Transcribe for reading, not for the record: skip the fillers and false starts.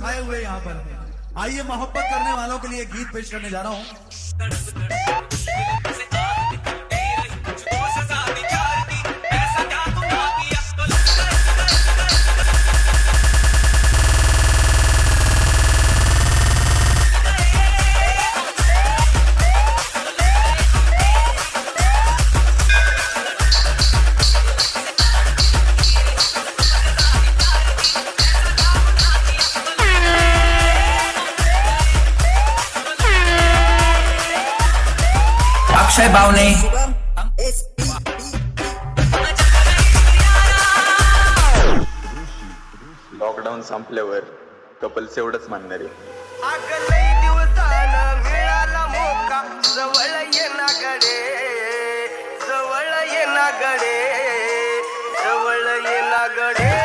छाए हुए यहाँ पर। आइए मोहब्बत करने वालों के लिए गीत पेश करने जा रहा हूँ। अक्षय बावणे लॉकडाऊन संपल्यावर कपल्स एवढंच म्हणणार आहे. अगलई दिवसानं मिळाला मोका जवळ ये ना गडे जवळ ये ना गडे जवळ ये ना गडे